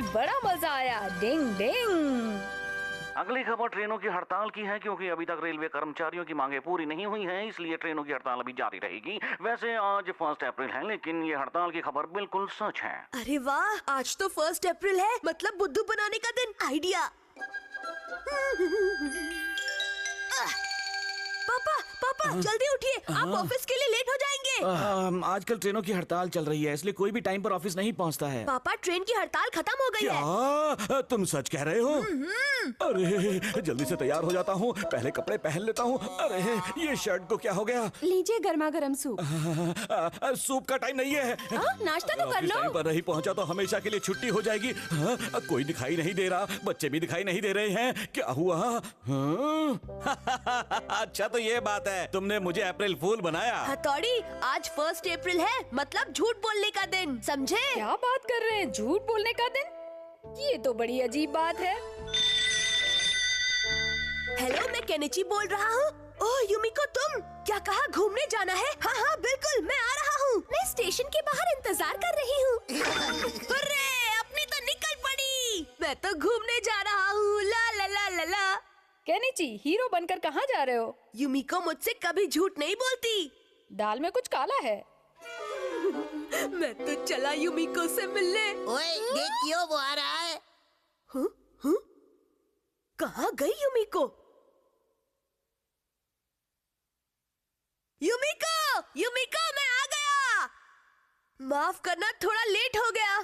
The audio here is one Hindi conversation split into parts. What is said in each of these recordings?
बड़ा मजा आया। डिंग डिंग। अगली खबर ट्रेनों की हड़ताल की है, क्योंकि अभी तक रेलवे कर्मचारियों की मांगे पूरी नहीं हुई हैं, इसलिए ट्रेनों की हड़ताल अभी जारी रहेगी। वैसे आज 1 अप्रैल है, लेकिन ये हड़ताल की खबर बिल्कुल सच है। अरे वाह, आज तो 1 अप्रैल है, मतलब बुद्धू बनाने का दिन। आइडिया। पापा पापा जल्दी उठिए, आप ऑफिस के लिए लेट हो जाएंगे। आजकल ट्रेनों की हड़ताल चल रही है, इसलिए कोई भी टाइम पर ऑफिस नहीं पहुंचता है। पापा ट्रेन की हड़ताल खत्म हो गई है। क्या तुम सच कह रहे हो? अरे जल्दी से तैयार हो जाता हूँ, पहले कपड़े पहन लेता हूँ। अरे ये शर्ट को क्या हो गया? लीजिए गर्मा गर्म सूप। सूप का टाइम नहीं है। नाश्ता तो कर लो। टाइम पर नहीं पहुँचा तो हमेशा के लिए छुट्टी हो जाएगी। कोई दिखाई नहीं दे रहा, बच्चे भी दिखाई नहीं दे रहे हैं। क्या हुआ? अच्छा तो ये बात है, तुमने मुझे अप्रैल फूल बनाया। हथौड़ी, आज 1 अप्रैल है, मतलब झूठ बोलने का दिन, समझे? क्या बात कर रहे हैं, झूठ बोलने का दिन? ये तो बड़ी अजीब बात है। हेलो, मैं केनिची बोल रहा हूँ। ओह युमिको, तुम क्या कहा? घूमने जाना है? हाँ हाँ बिल्कुल, मैं आ रहा हूँ। मैं स्टेशन के बाहर इंतजार कर रही हूँ। अरे अपनी तो निकल पड़ी। मैं तो घूमने जा रहा हूँ। ला ला ला ला ला। केनिची, हीरो बनकर कहाँ जा रहे हो? युमिको मुझसे कभी झूठ नहीं बोलती। दाल में कुछ काला है। मैं तो चला युमिको से मिलने। ओए देखियो, वो आ रहा है। कहाँ गई युमिको? युमिको, युमिको, मैं आ गया। माफ करना, थोड़ा लेट हो गया।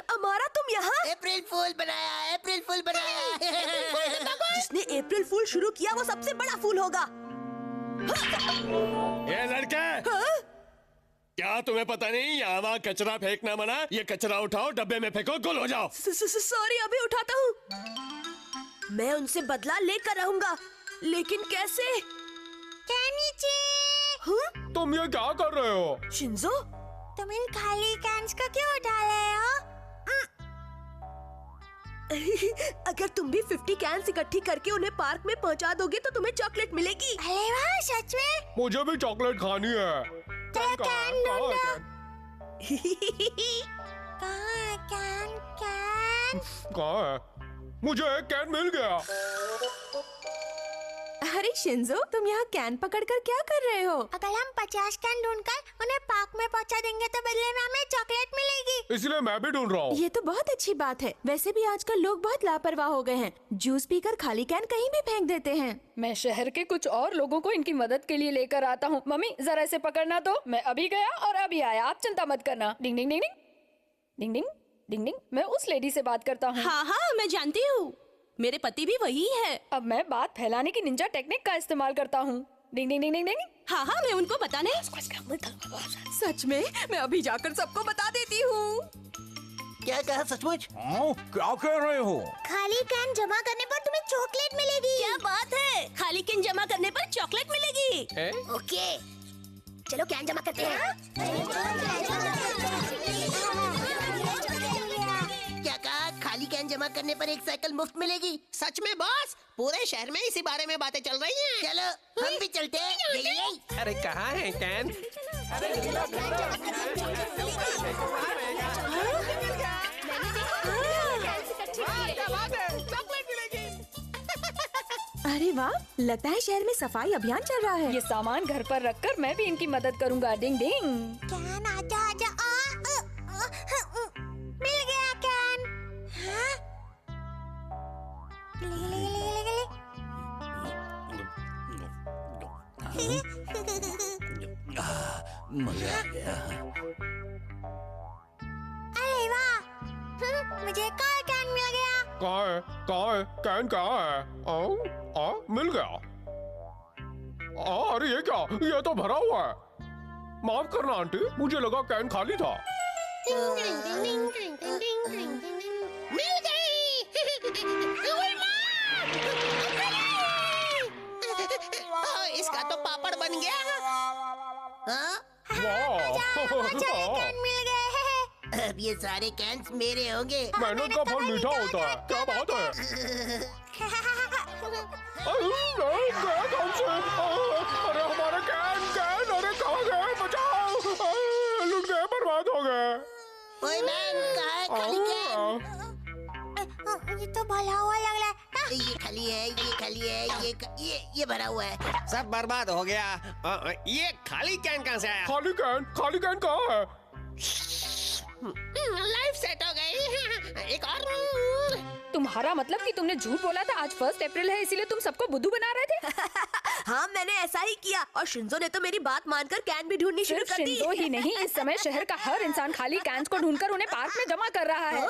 अमारा, तुम यहाँ? अप्रैल फूल बनाया, अप्रैल फूल बनाया। जिसने अप्रैल फूल शुरू किया वो सबसे बड़ा फूल होगा। ये लड़के, क्या तुम्हें पता नहीं यहाँ वहाँ कचरा फेंकना मना? ये कचरा उठाओ, डब्बे में फेंको, गुल हो जाओ। सॉरी, अभी उठाता हूँ। मैं उनसे बदला लेकर रहूंगा, लेकिन कैसे? तुम ये क्या कर रहे हो? शिंजो, तुम इन खाली कैंस का क्यों उठा रहे हो? अगर तुम भी 50 कैंस इकट्ठी करके उन्हें पार्क में पहुंचा दोगे तो तुम्हें चॉकलेट मिलेगी। अरे वाह, सच में? मुझे भी चॉकलेट खानी है। कैन ढूंढो। कहाँ है? मुझे एक कैन मिल गया। अरे शिंजो, तुम यहाँ कैन पकड़कर क्या कर रहे हो? अगर हम 50 कैन ढूंढकर उन्हें पार्क में पहुंचा देंगे तो बदले में हमें चॉकलेट मिलेगी। इसलिए मैं भी ढूंढ रहा हूँ। ये तो बहुत अच्छी बात है। वैसे भी आजकल लोग बहुत लापरवाह हो गए हैं, जूस पीकर खाली कैन कहीं भी फेंक देते हैं। मैं शहर के कुछ और लोगों को इनकी मदद के लिए लेकर आता हूँ। मम्मी जरा इसे पकड़ना तो। मैं अभी गया और अभी आया, आप चिंता मत करना। डिंग डिंग डिंग डिंग डिंग डिंग डिंग डिंग। मैं उस लेडी से बात करता हूँ। हाँ हाँ, मैं जानती हूँ, मेरे पति भी वही है। अब मैं बात फैलाने की निंजा टेक्निक का इस्तेमाल करता हूँ। डिंग डिंग डिंग डिंग डिंग। हाँ हाँ, मैं उनको बताने। सच में मैं अभी जाकर सबको बता देती हूँ। क्या कहा? सचमुच? क्या कह रहे हो? खाली कैन जमा करने पर तुम्हें चॉकलेट मिलेगी। क्या बात है? खाली कैन जमा करने पर चॉकलेट मिलेगी। ओके, चलो कैन जमा करते हैं। क्या कहा? खाली कैन जमा करने पर एक साइकिल मुफ्त मिलेगी। सच में बॉस? पूरे शहर में इसी बारे में बातें चल रही हैं। चलो हम भी चलते हैं। यही। अरे कहाँ है कैन? अरे वाह, लगता है शहर में सफाई अभियान चल रहा है। ये सामान घर पर रखकर मैं भी इनकी मदद करूँगा। डिंग डिंग। कैन आजा आजा। मिल गया कैन। हाँ? मजा आ गया। अरे वाह, मुझे एक और कैन मिल गया। कहाँ है? कहाँ है? कैन कहाँ है? मिल गया। अरे ये क्या? ये तो भरा हुआ है। माफ करना आंटी, मुझे लगा कैन खाली था। मिल गई। इसका तो पापड़ बन गया। कैन मिल गए। अब ये सारे कैन्स मेरे होंगे। मेहनत का फल मीठा होता है। क्या बात है? अरे हमारे कैन कैन, अरे कहाँ गए? बचाओ! लुट गए, बर्बाद हो गए। ओए मैन, कहाँ है खाली कैन? ये तो भला हुआ लग रहा है। ये खाली है, ये खाली है, ये भरा हुआ है। सब बर्बाद हो गया। ये खाली कैन कहाँ से आया? खाली कैन कहाँ है? लाइफ सेट हो गई। एक और। तुम्हारा मतलब कि तुमने झूठ बोला था आज 1 अप्रैल है इसीलिए तुम सबको बुद्धू बना रहे थे? हाँ, मैंने ऐसा ही किया और शिंजो ने तो मेरी बात मानकर कैन भी ढूंढनी शुरू सिर्फ कर दी। शिंजो ही नहीं, इस समय शहर का हर इंसान खाली कैंस को ढूंढकर उन्हें पार्क में जमा कर रहा है।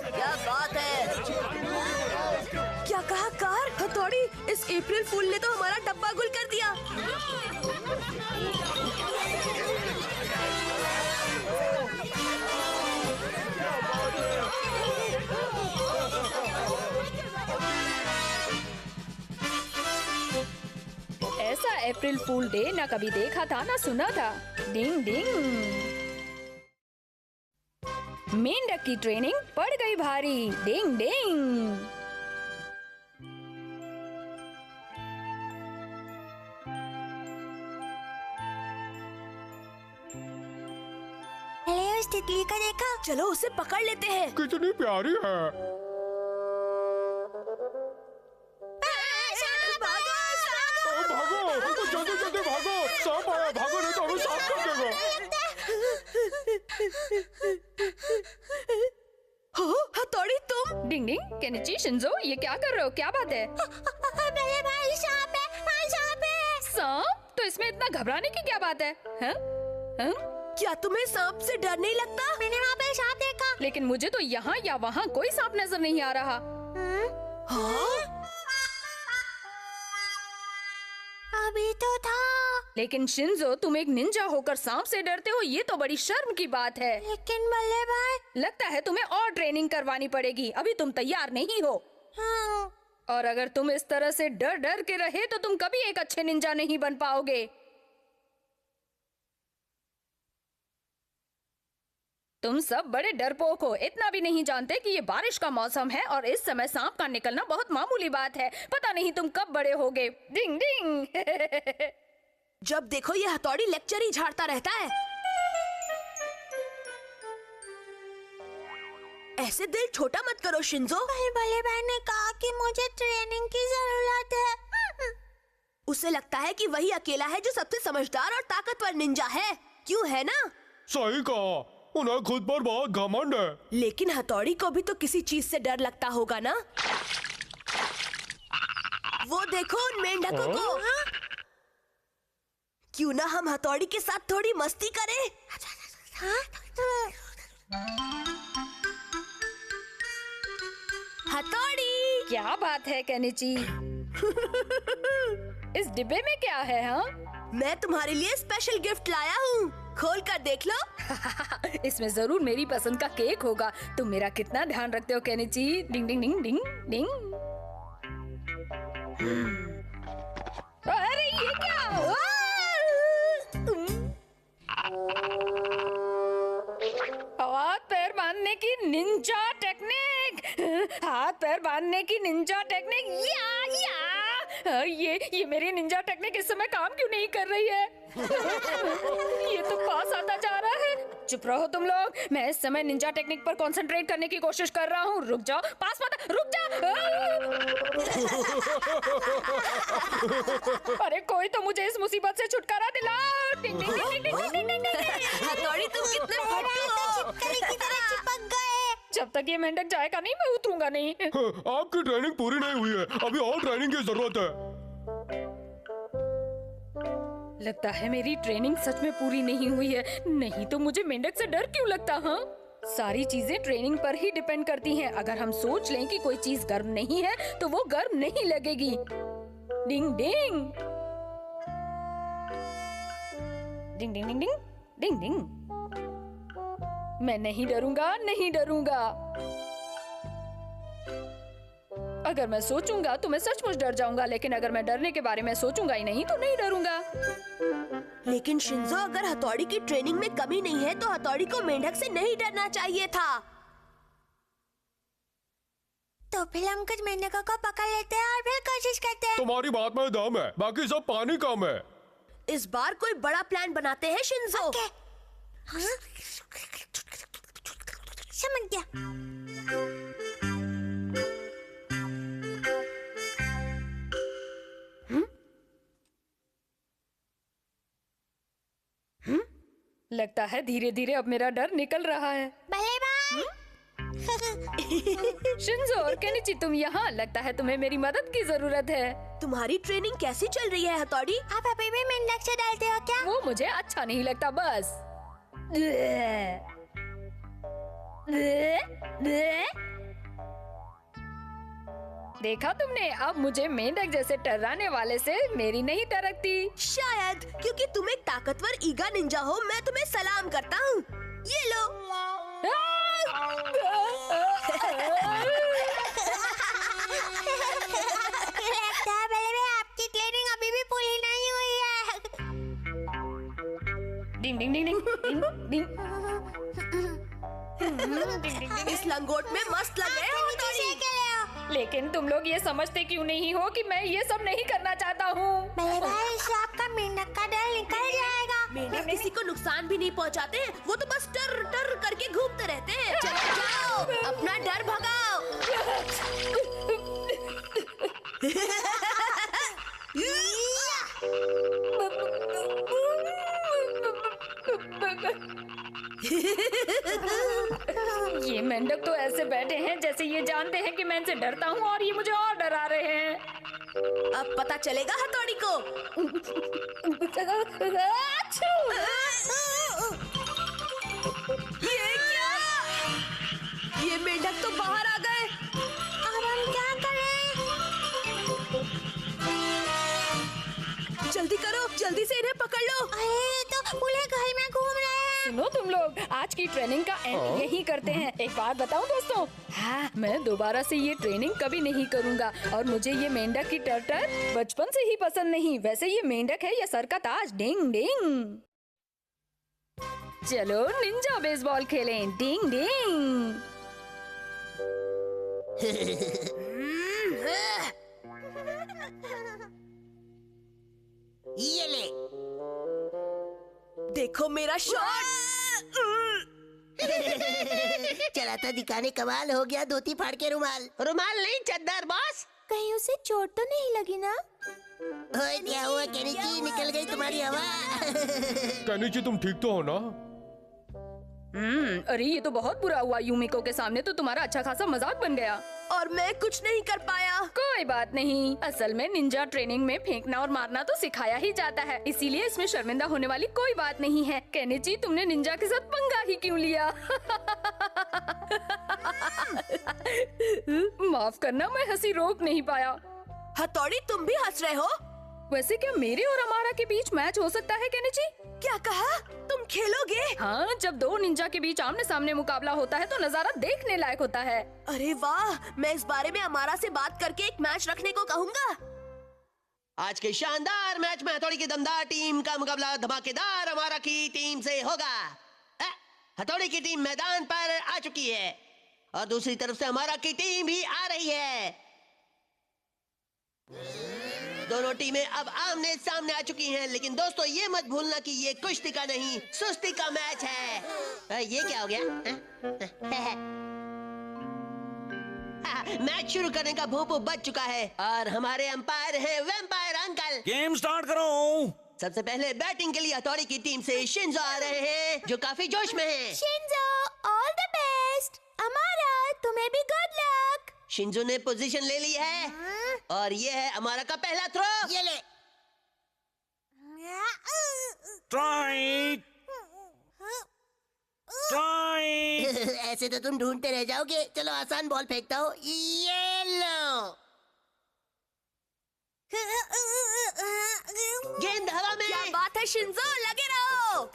क्या बात है? क्या कहा कार? हथौड़ी, इस अप्रैल फूल ने तो हमारा डब्बा गुल कर दिया। ऐसा अप्रैल फूल डे ना कभी देखा था ना सुना था। डिंग डिंग। मेंढक की ट्रेनिंग पड़ गई भारी। डिंग डिंग। अरे उस तितली का देखा? चलो उसे पकड़ लेते हैं। कितनी प्यारी है। भागो, जल्दी भागो। सांप आया, भागो नहीं तो हमें साफ कर देगा। हो, हथौड़ी तुम? डिंग डिंग। केनिची, शिंजो, ये क्या कर रहे हो? क्या बात है? मेरे भाई सांप है। सांप? तो इसमें इतना घबराने की क्या बात है? हैं? हैं? क्या तुम्हें सांप से डर नहीं लगता? मैंने वहाँ पे सांप देखा। लेकिन मुझे तो यहाँ या वहाँ कोई सांप नजर नहीं आ रहा। हाँ? अभी तो था। लेकिन शिंजो, तुम एक निंजा होकर सांप से डरते हो, ये तो बड़ी शर्म की बात है। लेकिन बल्ले भाई। लगता है तुम्हें और ट्रेनिंग करवानी पड़ेगी। अभी तुम तैयार नहीं हो। हाँ। और अगर तुम इस तरह से डर डर के रहे तो तुम कभी एक अच्छे निंजा नहीं बन पाओगे। तुम सब बड़े डरपोक हो, इतना भी नहीं जानते कि ये बारिश का मौसम है और इस समय सांप का निकलना बहुत मामूली बात है। पता नहीं तुम कब बड़े होगे। डिंग डिंग। जब देखो ये हथौड़ी लेक्चर ही झाड़ता रहता है। ऐसे दिल छोटा मत करो शिंजो। बल्ले भाई ने कहा कि मुझे ट्रेनिंग की जरूरत है। उसे लगता है कि वही अकेला है जो सबसे समझदार और ताकतवर निंजा है। क्यों है ना? सही कहा, उन्हें खुद पर बहुत घमंड है। लेकिन हथौड़ी को भी तो किसी चीज से डर लगता होगा ना। वो देखो उन मेंढकों को। क्यों ना हम हथौड़ी के साथ थोड़ी मस्ती करें? हथौड़ी। क्या बात है केनिची? इस डिब्बे में क्या है? हाँ, मैं तुम्हारे लिए स्पेशल गिफ्ट लाया हूँ। खोल कर देख लो। इसमें जरूर मेरी पसंद का केक होगा। तुम मेरा कितना ध्यान रखते हो केनिची। डिंग डिंग डिंग डिंग डिंग। अरे ये क्या? हाथ पैर बांधने की निंजा टेक्निक। हाथ पैर बांधने की निंजा टेक्निक। ये मेरी निंजा टेक्निक इस समय काम क्यों नहीं कर रही है? ये तो पास आता जा रहा है। चुप रहो तुम लोग। मैं इस समय निंजा टेक्निक पर कंसंट्रेट करने की कोशिश कर रहा हूँ। रुक जाओ, पास मत, रुक जाओ। अरे कोई तो मुझे इस मुसीबत से छुटकारा दिलाओ। टिंग टिंग टिंग टिंग टिंग टिंग टिंग टिंग। हथौड़ी तुम कितने फट्टू हो। चिपकली की तरह चिपक गए। जब तक ये मेंढक जाएगा नहीं मैं उतरूंगा नहीं। आपकी ट्रेनिंग पूरी नहीं हुई है, अभी और ट्रेनिंग की जरूरत है। लगता है मेरी ट्रेनिंग सच में पूरी नहीं हुई है। नहीं तो मुझे मेंढक से डर क्यों लगता? हाँ, सारी चीजें ट्रेनिंग पर ही डिपेंड करती हैं। अगर हम सोच लें कि कोई चीज गर्म नहीं है तो वो गर्म नहीं लगेगी। डिंग डिंग डिंग डिंग डिंग डिंग डिंग डिंग। मैं नहीं डरूंगा, नहीं डरूंगा। अगर मैं सोचूंगा तो मैं सचमुच डर जाऊंगा, लेकिन अगर मैं डरने के बारे में सोचूंगा ही नहीं तो नहीं डरूंगा। लेकिन शिंजो, अगर हथौड़ी की ट्रेनिंग में कमी नहीं है तो हथौड़ी को मेंढक से नहीं डरना चाहिए था। तो फिर हम कुछ मेंढकों को पकड़ लेते हैं और फिर कोशिश करते हैं। तुम्हारी बात में दम है, बाकी सब पानी कम है। इस बार कोई बड़ा प्लान बनाते हैं शिंजो। हाँ? समझ गया। लगता है धीरे धीरे अब मेरा डर निकल रहा है। शिंजो और केनिची, तुम यहाँ। लगता है तुम्हें मेरी मदद की जरूरत है। तुम्हारी ट्रेनिंग कैसी चल रही है हथौड़ी? आप अभी भी मेंढक से डालते हो क्या? वो मुझे अच्छा नहीं लगता बस। देखा तुमने, अब मुझे मेंढक जैसे टर्राने वाले से मेरी नहीं टरकती। शायद क्योंकि तुम एक ताकतवर ईगा निंजा हो, मैं तुम्हें सलाम करता हूँ। ये लो। आपकी ट्रेनिंग अभी भी पूरी नहीं हुई है। डिंग डिंग डिंग डिंग डिंग डिंग। इस लंगोट में मस्त लग रहे हो हथौड़ी। लेकिन तुम लोग ये समझते क्यों नहीं हो कि मैं ये सब नहीं करना चाहता हूँ। मेरे भाई, इससे आपका मेंढक का डर निकल जाएगा। मेंढक किसी को नुकसान भी नहीं पहुँचाते हैं, वो तो बस टर टर करके घूमते रहते हैं। चलो जाओ, अपना डर भगाओ। ये मेंढक तो ऐसे बैठे हैं जैसे ये जानते हैं कि मैं इनसे डरता हूँ और ये मुझे और डरा रहे हैं। अब पता चलेगा हथौड़ी को। अच्छू! ये क्या? ये मेंढक तो बाहर आ गए। अब हम क्या करें? जल्दी करो, जल्दी से इन्हें पकड़ लो। अरे तो पूरे घर में घूम रहे हैं। सुनो तुम लोग, आज की ट्रेनिंग का एंड यही करते हैं। एक बात बताऊं दोस्तों, हाँ, मैं दोबारा से ये ट्रेनिंग कभी नहीं करूंगा। और मुझे ये मेंढक की टर्टर बचपन से ही पसंद नहीं। वैसे ये मेंढक है या सर का ताज। डिंग डिंग। चलो निंजा बेसबॉल खेलें। डिंग डिंग। ये ले। देखो मेरा शॉट। चला था दिखाने, कमाल हो गया। धोती फाड़ के रुमाल। रुमाल नहीं, चद्दर बॉस। कहीं उसे चोट तो नहीं लगी ना? ओए, क्या हुआ केनिची? निकल गई तुम्हारी हवा। केनिची, तुम ठीक तो हो ना? अरे ये तो बहुत बुरा हुआ। यूमिको के सामने तो तुम्हारा अच्छा खासा मजाक बन गया। और मैं कुछ नहीं कर पाया। कोई बात नहीं, असल में निंजा ट्रेनिंग में फेंकना और मारना तो सिखाया ही जाता है, इसीलिए इसमें शर्मिंदा होने वाली कोई बात नहीं है। केनिची, तुमने निंजा के साथ पंगा ही क्यों लिया? माफ करना, मैं हंसी रोक नहीं पाया। हथौड़ी, तुम भी हंस रहे हो? वैसे क्या मेरे और अमारा के बीच मैच हो सकता है केनिची? क्या कहा? तुम खेलोगे? हाँ, जब दो निंजा के बीच आमने सामने मुकाबला होता है तो नजारा देखने लायक होता है। अरे वाह, मैं इस बारे में अमारा से बात करके एक मैच रखने को कहूँगा। आज के शानदार मैच में हथौड़ी की दमदार टीम का मुकाबला धमाकेदार हमारा की टीम से होगा। हथौड़ी की टीम मैदान पर आ चुकी है और दूसरी तरफ से हमारा की टीम भी आ रही है। दोनों टीमें अब आमने सामने आ चुकी हैं, लेकिन दोस्तों ये मत भूलना कि ये कुश्ती का नहीं, सुस्ती का मैच है। ये क्या हो गया? मैच शुरू करने का भोंपू बज चुका है और हमारे अंपायर हैं वैम्पायर अंकल। गेम स्टार्ट करो। सबसे पहले बैटिंग के लिए हथौड़ी की टीम से शिंजो आ रहे हैं, जो काफी जोश में हैं। Shinzo, all the best. अमारा, तुम्हें भी गुड लक। शिंजो ने पोजीशन ले ली है और ये है अमारा का पहला थ्रो। ये ले। Try try. ऐसे तो तुम ढूंढते रह जाओगे। चलो आसान बॉल फेंकता हूँ। ये लो। गेंद हवा में। क्या बात है शिंजो, लगे रहो।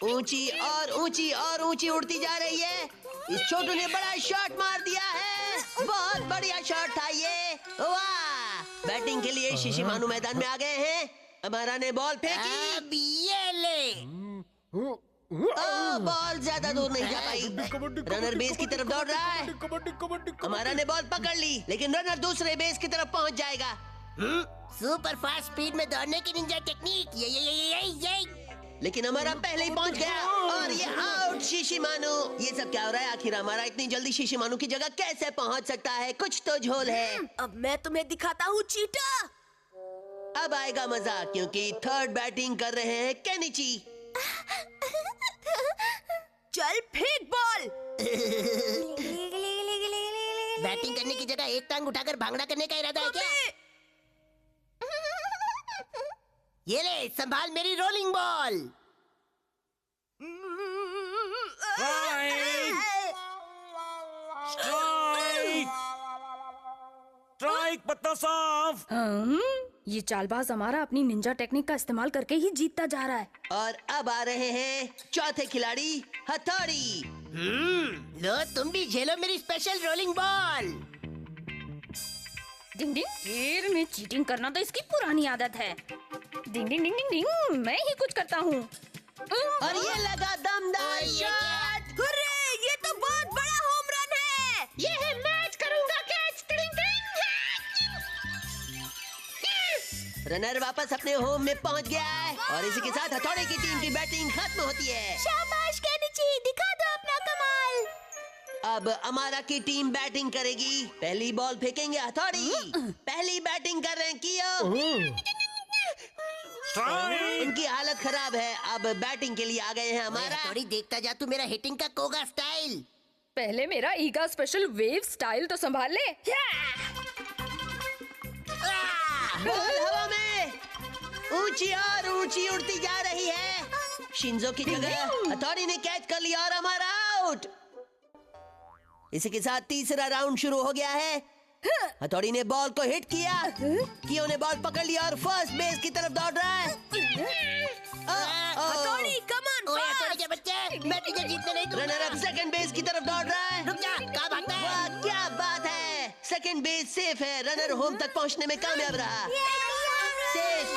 ऊंची और ऊंची और ऊंची उड़ती जा रही है। इस छोटू ने बड़ा शॉट मार दिया है। बहुत बढ़िया शॉट था ये। वाह! बैटिंग के लिए शिशिमानु मैदान में आ गए हैं। हमारा ने बॉल फेंकी। अब ये ले। बॉल ज्यादा दूर नहीं जा पाई। रनर बेस की तरफ दौड़ रहा है। हमारा ने बॉल पकड़ ली, लेकिन रनर दूसरे बेस की तरफ पहुंच जाएगा। सुपर फास्ट स्पीड में दौड़ने की निंजा टेक्निक, ये। लेकिन हमारा पहले ही पहुंच गया और ये आउट शिशिमानु। ये सब क्या हो रहा है? आखिर हमारा इतनी जल्दी शिशिमानु की जगह कैसे पहुंच सकता है? कुछ तो झोल है। अब मैं तुम्हें दिखाता हूँ चीटा। अब आएगा मजा, क्योंकि थर्ड बैटिंग कर रहे हैं केनिची। चल फेंक बॉल। बैटिंग करने की जगह एक टांग उठाकर भांगड़ा करने का इरादा है क्या? ये ले, संभाल मेरी रोलिंग बॉल। स्ट्राइक पत्ता साफ। ये चालबाज हमारा अपनी निंजा टेक्निक का इस्तेमाल करके ही जीतता जा रहा है। और अब आ रहे हैं चौथे खिलाड़ी हथौड़ी। लो तुम भी झेलो मेरी स्पेशल रोलिंग बॉल। डिंग डिंग, खेल में चीटिंग करना तो इसकी पुरानी आदत है। डिंग डिंग डिंग डिंग डिंग, मैं ही कुछ करता हूँ। और ये लगा दमदार शॉट। हुर्रे, ये तो बहुत बड़ा होम रन है। ये है मैच करूंगा कैच। टिंग टिंग। रनर वापस अपने होम में पहुंच गया है और इसी के साथ हथौड़े की टीम की बैटिंग खत्म होती है। शाबाश केनिची, दिखा दो अपना कमाल। अब अमारा की टीम बैटिंग करेगी। पहली बॉल फेंकेंगे हथौड़ी। पहली बैटिंग कर रहे हैं कियो। उनकी हालत खराब है। अब बैटिंग के लिए आ गए हैं हमारा। थोड़ी देखता जा तू मेरा हिटिंग का कोगा स्टाइल। पहले मेरा ईगा स्पेशल वेव स्टाइल तो संभाल ले। बॉल हवा में ऊंची और ऊंची उड़ती जा रही है। शिंजो की जगह हथौड़ी ने कैच कर लिया और हमारा आउट। इसी के साथ तीसरा राउंड शुरू हो गया है। हथौड़ी ने बॉल को हिट किया। कियो ने बॉल पकड़ लिया और फर्स्ट बेस की तरफ दौड़ रहा है। हथौड़ी कम ऑन, हथौड़ी के बच्चे, मैं तुझे जीतने नहीं दूंगा। रनर अप सेकंड बेस की तरफ दौड़ रहा है। रुक जा, कहाँ भागता है? वाह, क्या बात है। सेकंड बेस सेफ है। रनर होम तक पहुंचने में कामयाब रहा। सेफ।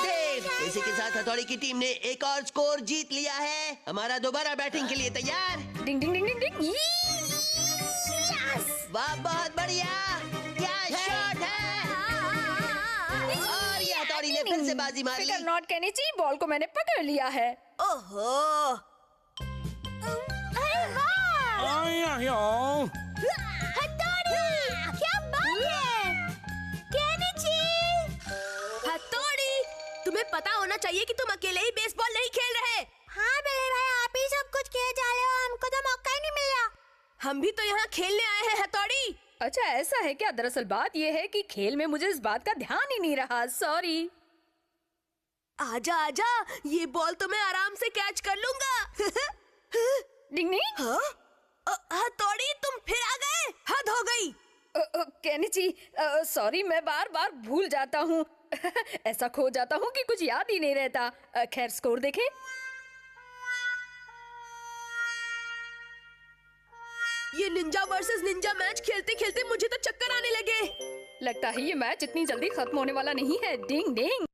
इसी के साथ हथौड़ी की टीम ने एक और स्कोर जीत लिया है। हमारा दोबारा बैटिंग के लिए तैयार। डिंग डिंग डिंग डिंग डिंग। वाह, बहुत बढ़िया, क्या शॉट है। और ये हथौड़ी ने फिर से बाजी मारी। फिकर नॉट केनिची, बॉल को मैंने पकड़ लिया है। ओहो, अरे वाह, हथौड़ी, क्या बात है। केनिची, हथौड़ी, तुम्हें पता होना चाहिए कि तुम अकेले ही बेसबॉल नहीं खेल रहे। हाँ बड़े भाई, आप ही सब कुछ खेल जा रहे हो, हमको तो मौका ही नहीं मिला। हम भी तो यहाँ खेलने आए हैं हथौड़ी। अच्छा ऐसा है क्या? दरअसल बात ये है कि खेल में मुझे इस बात का ध्यान ही नहीं रहा। सॉरी। आजा आजा, ये बॉल तो मैं आराम से कैच कर लूंगा। डिंग डिंग। हाँ? हथौड़ी, तुम फिर आ गए, हद हो गई। केनिची, सॉरी, मैं बार बार भूल जाता हूँ। ऐसा खो जाता हूँ कि कुछ याद ही नहीं रहता। खैर, स्कोर देखें। ये निंजा वर्सेस निंजा मैच खेलते खेलते मुझे तो चक्कर आने लगे। लगता है ये मैच इतनी जल्दी खत्म होने वाला नहीं है। डिंग डिंग।